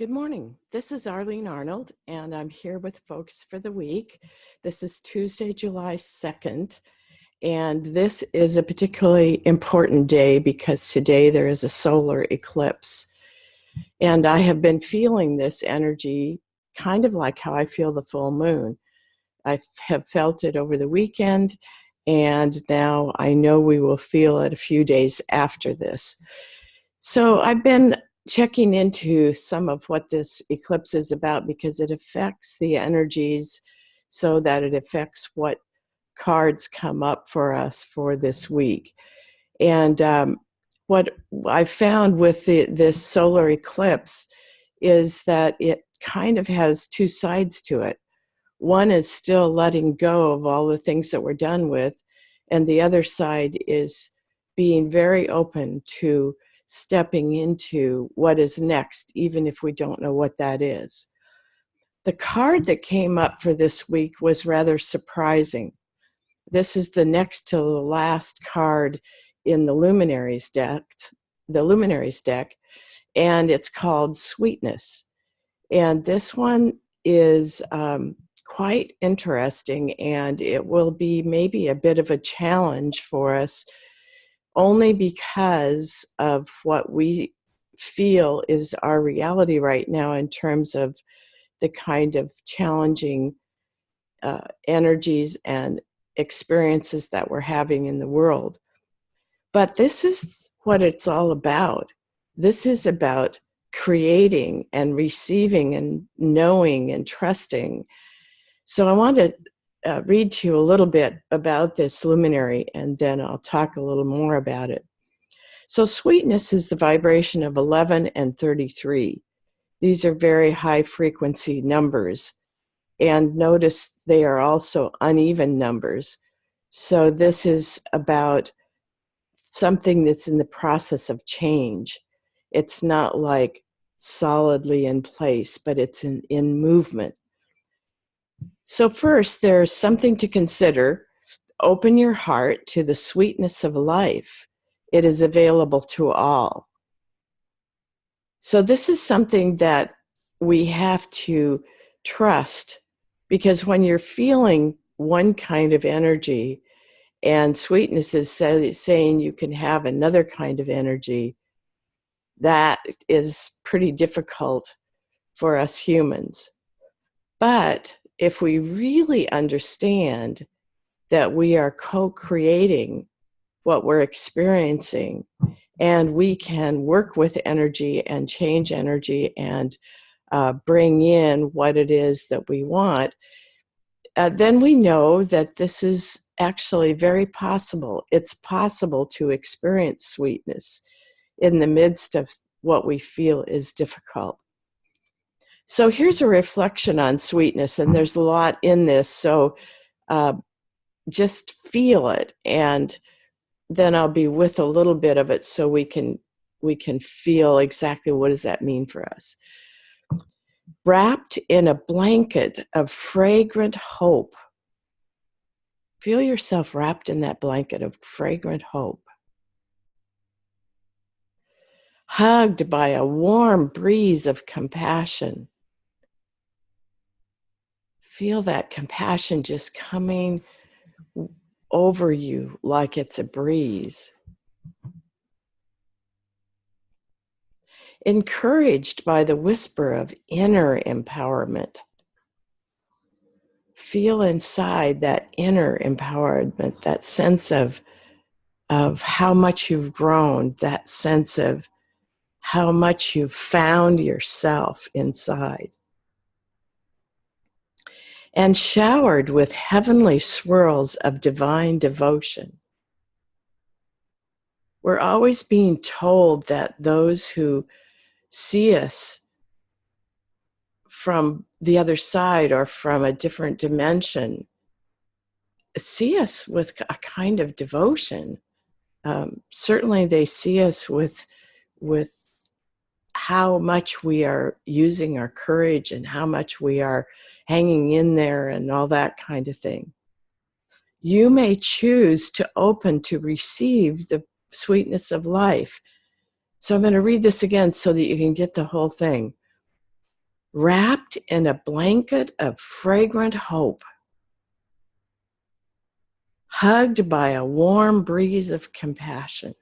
Good morning. This is Arlene Arnold, and I'm here with folks for the week. This is Tuesday, July 2nd, and this is a particularly important day because today there is a solar eclipse. And I have been feeling this energy kind of like how I feel the full moon. I have felt it over the weekend, and now I know we will feel it a few days after this. So I've been checking into some of what this eclipse is about because it affects the energies so that it affects what cards come up for us for this week. And what I found with this solar eclipse is that it kind of has two sides to it. One is still letting go of all the things that we're done with, and the other side is being very open to stepping into what is next, even if we don't know what that is. The card that came up for this week was rather surprising. This is the next to the last card in the Luminaries deck, and it's called Sweetness. And this one is quite interesting, and it will be maybe a bit of a challenge for us only because of what we feel is our reality right now in terms of the kind of challenging energies and experiences that we're having in the world. But this is what it's all about. This is about creating and receiving and knowing and trusting. So I want to read to you a little bit about this luminary, and then I'll talk a little more about it. So sweetness is the vibration of 11 and 33. These are very high frequency numbers. And notice they are also uneven numbers. So this is about something that's in the process of change. It's not like solidly in place, but it's in movement. So first, there's something to consider. Open your heart to the sweetness of life. It is available to all. So this is something that we have to trust, because when you're feeling one kind of energy and sweetness is saying you can have another kind of energy, that is pretty difficult for us humans. But if we really understand that we are co-creating what we're experiencing, and we can work with energy and change energy and bring in what it is that we want, then we know that this is actually very possible. It's possible to experience sweetness in the midst of what we feel is difficult. So here's a reflection on sweetness, and there's a lot in this, so just feel it, and then I'll be with a little bit of it so we can feel exactly what does that mean for us. Wrapped in a blanket of fragrant hope. Feel yourself wrapped in that blanket of fragrant hope. Hugged by a warm breeze of compassion. Feel that compassion just coming over you like it's a breeze. Encouraged by the whisper of inner empowerment. Feel inside that inner empowerment, that sense of how much you've grown, that sense of how much you've found yourself inside. And showered with heavenly swirls of divine devotion. We're always being told that those who see us from the other side or from a different dimension see us with a kind of devotion. Certainly they see us with how much we are using our courage and how much we are hanging in there and all that kind of thing. You may choose to open to receive the sweetness of life. So I'm going to read this again so that you can get the whole thing. wrapped in a blanket of fragrant hope, hugged by a warm breeze of compassion,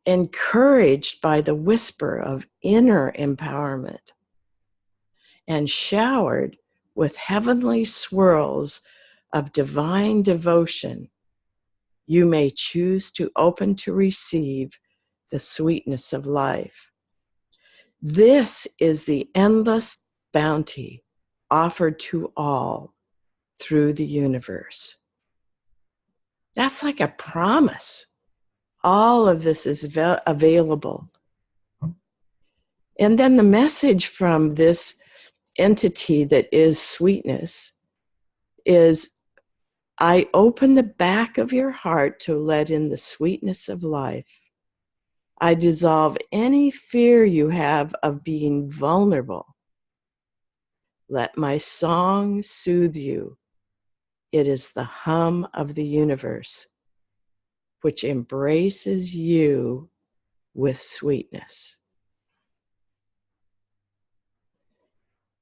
encouraged by the whisper of inner empowerment, and showered with heavenly swirls of divine devotion, you may choose to open to receive the sweetness of life. This is the endless bounty offered to all through the universe. That's like a promise. All of this is available. And then the message from this entity that is sweetness is, I open the back of your heart to let in the sweetness of life. I dissolve any fear you have of being vulnerable. Let my song soothe you. It is the hum of the universe, which embraces you with sweetness.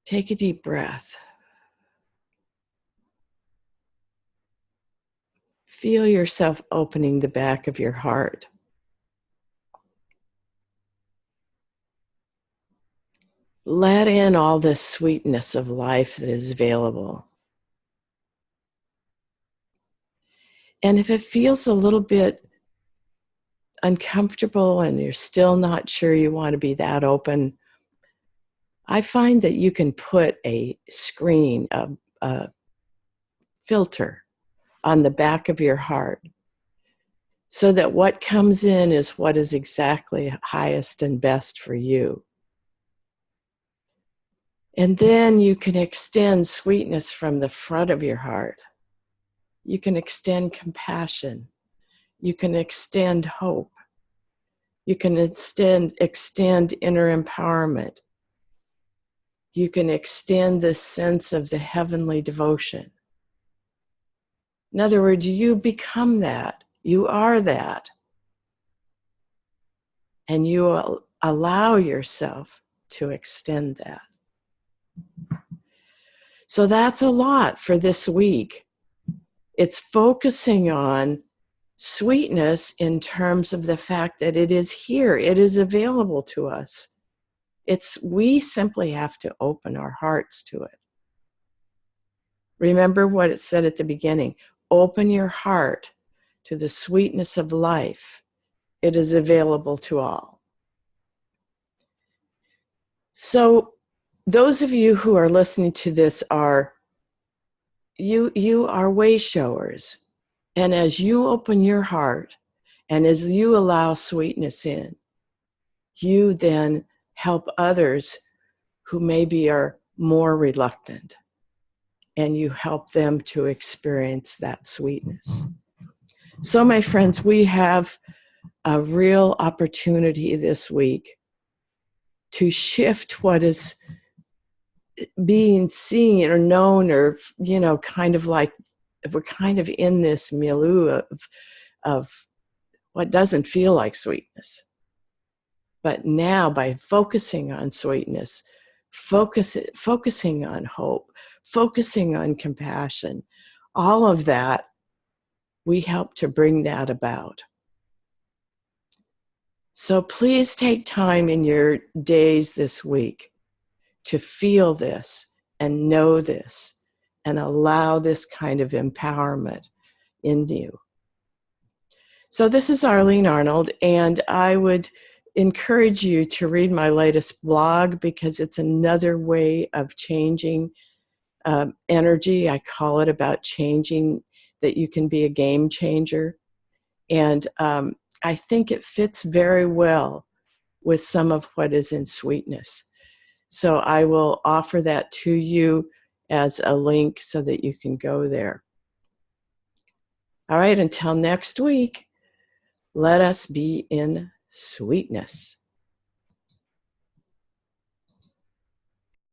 Take a deep breath. Feel yourself opening the back of your heart. Let in all the sweetness of life that is available. And if it feels a little bit uncomfortable and you're still not sure you want to be that open, I find that you can put a screen, a filter on the back of your heart so that what comes in is what is exactly highest and best for you. And then you can extend sweetness from the front of your heart. You can extend compassion. You can extend hope. You can extend inner empowerment. You can extend this sense of the heavenly devotion. In other words, you become that. You are that. And you allow yourself to extend that. So that's a lot for this week. It's focusing on sweetness in terms of the fact that it is here. It is available to us. We simply have to open our hearts to it. Remember what it said at the beginning. Open your heart to the sweetness of life. It is available to all. So those of you who are listening to this you are way showers. And as you open your heart and as you allow sweetness in, you then help others who maybe are more reluctant, and you help them to experience that sweetness. So, my friends, we have a real opportunity this week to shift what is being seen or known, or, kind of like we're kind of in this milieu of what doesn't feel like sweetness. But now, by focusing on sweetness, focusing on hope, focusing on compassion, all of that, we help to bring that about. So please take time in your days this week to feel this and know this and allow this kind of empowerment in you. So this is Arlene Arnold, and I would encourage you to read my latest blog because it's another way of changing energy. I call it about changing, that you can be a game changer. And I think it fits very well with some of what is in sweetness. So I will offer that to you as a link so that you can go there. All right, until next week, let us be in sweetness.